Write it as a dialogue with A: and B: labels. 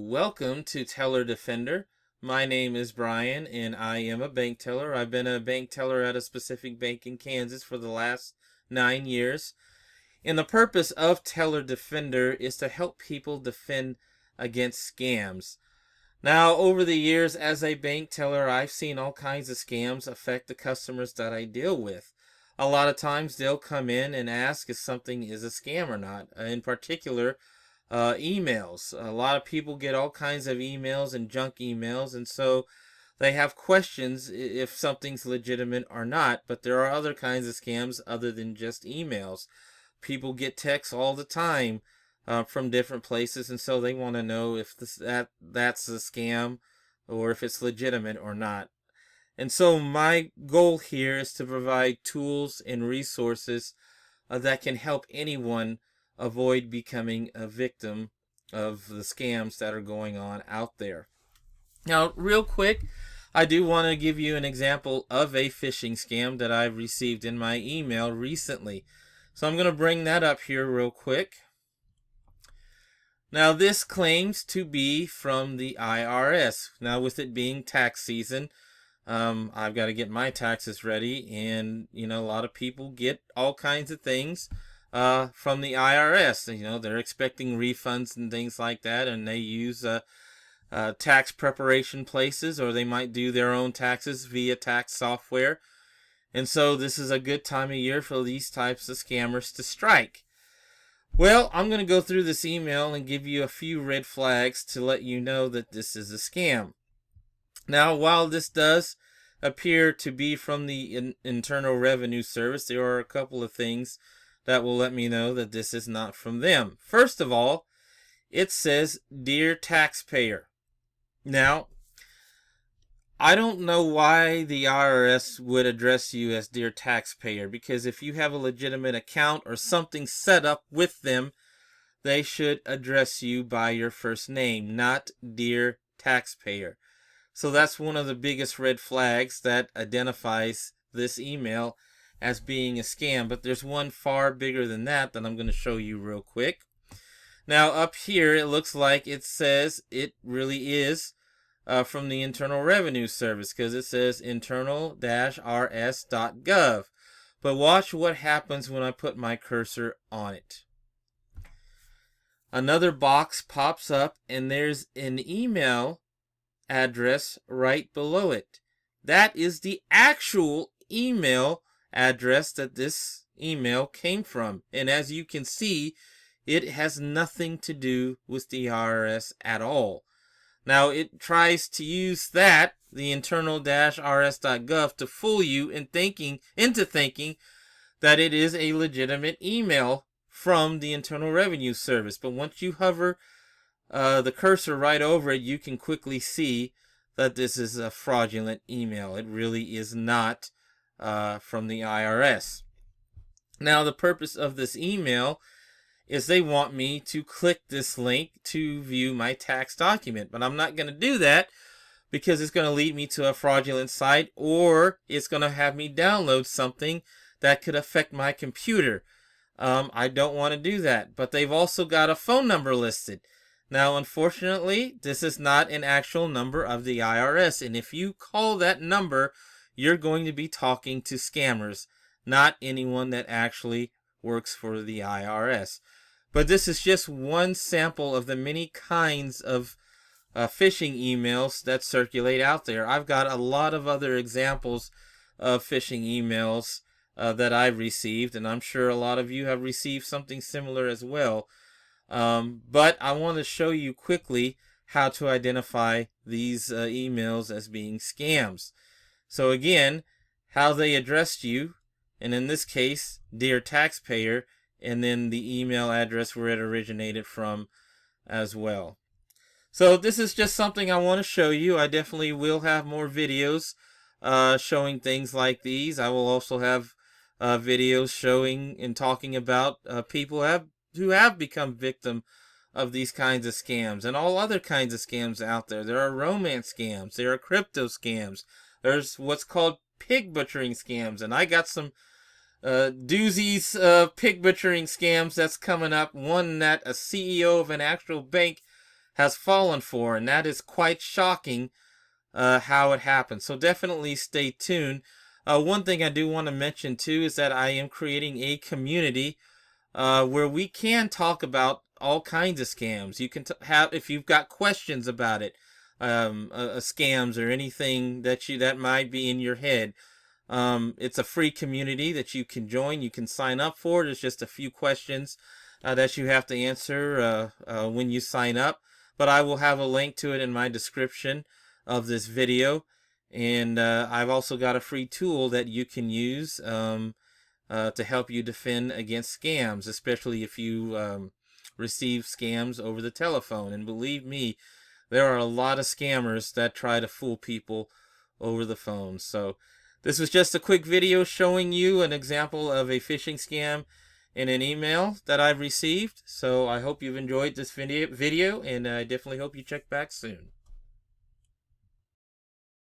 A: Welcome to Teller Defender. My name is Brian and I am a bank teller. I've been a bank teller at a specific bank in Kansas for the last 9 years. And the purpose of Teller Defender is to help people defend against scams. Now, over the years as a bank teller, I've seen all kinds of scams affect the customers that I deal with. A lot of times they'll come in and ask if something is a scam or not. In particular, emails. A lot of people get all kinds of emails and junk emails, and so they have questions if something's legitimate or not. But there are other kinds of scams other than just emails. People get texts all the time from different places, and so they want to know if that's a scam or if it's legitimate or not. And so my goal here is to provide tools and resources that can help anyone avoid becoming a victim of the scams that are going on out there. Now, real quick, I do want to give you an example of a phishing scam that I've received in my email recently. So I'm going to bring that up here real quick. Now, this claims to be from the IRS. Now, with it being tax season, I've got to get my taxes ready, and a lot of people get all kinds of things from the IRS. They're expecting refunds and things like that, and they use tax preparation places, or they might do their own taxes via tax software. And so this is a good time of year for these types of scammers to strike. Well, I'm going to go through this email and give you a few red flags to let you know that this is a scam. Now, while this does appear to be from the Internal Revenue Service, there are a couple of things that will let me know that this is not from them. First of all, it says, "Dear Taxpayer." Now, I don't know why the IRS would address you as "Dear Taxpayer," because if you have a legitimate account or something set up with them, they should address you by your first name, not "Dear Taxpayer." So that's one of the biggest red flags that identifies this email as being a scam. But there's one far bigger than that I'm going to show you real quick. Now, up here, it looks like it says it really is from the Internal Revenue Service, because it says internal-rs.gov. But watch what happens when I put my cursor on it. Another box pops up, and there's an email address right below it. That is the actual email address that this email came from. And as you can see, it has nothing to do with the IRS at all. Now, it tries to use that, the internal-rs.gov, to fool you into thinking that it is a legitimate email from the Internal Revenue Service. But once you hover the cursor right over it, you can quickly see that this is a fraudulent email. It really is not from the IRS. Now, the purpose of this email is they want me to click this link to view my tax document. But I'm not going to do that because it's going to lead me to a fraudulent site, or it's going to have me download something that could affect my computer. I don't want to do that. But they've also got a phone number listed. Now, unfortunately, this is not an actual number of the IRS. And if you call that number, you're going to be talking to scammers, not anyone that actually works for the IRS. But this is just one sample of the many kinds of phishing emails that circulate out there. I've got a lot of other examples of phishing emails that I've received, and I'm sure a lot of you have received something similar as well. But I want to show you quickly how to identify these emails as being scams. So again, how they addressed you, and in this case, "Dear Taxpayer," and then the email address where it originated from as well. So this is just something I want to show you. I definitely will have more videos showing things like these. I will also have videos showing and talking about people who have become victim of these kinds of scams and all other kinds of scams out there. There are romance scams. There are crypto scams. There's what's called pig butchering scams. And I got some doozies of pig butchering scams that's coming up. One that a CEO of an actual bank has fallen for, and that is quite shocking how it happened. So definitely stay tuned. One thing I do want to mention too is that I am creating a community where we can talk about all kinds of scams. You can have, if you've got questions about it, scams or anything that might be in your head. It's a free community that you can join. You can sign up for. There's just a few questions that you have to answer when you sign up. But I will have a link to it in my description of this video. And I've also got a free tool that you can use to help you defend against scams, especially if you receive scams over the telephone. And believe me, there are a lot of scammers that try to fool people over the phone. So this was just a quick video showing you an example of a phishing scam in an email that I've received. So I hope you've enjoyed this video, and I definitely hope you check back soon.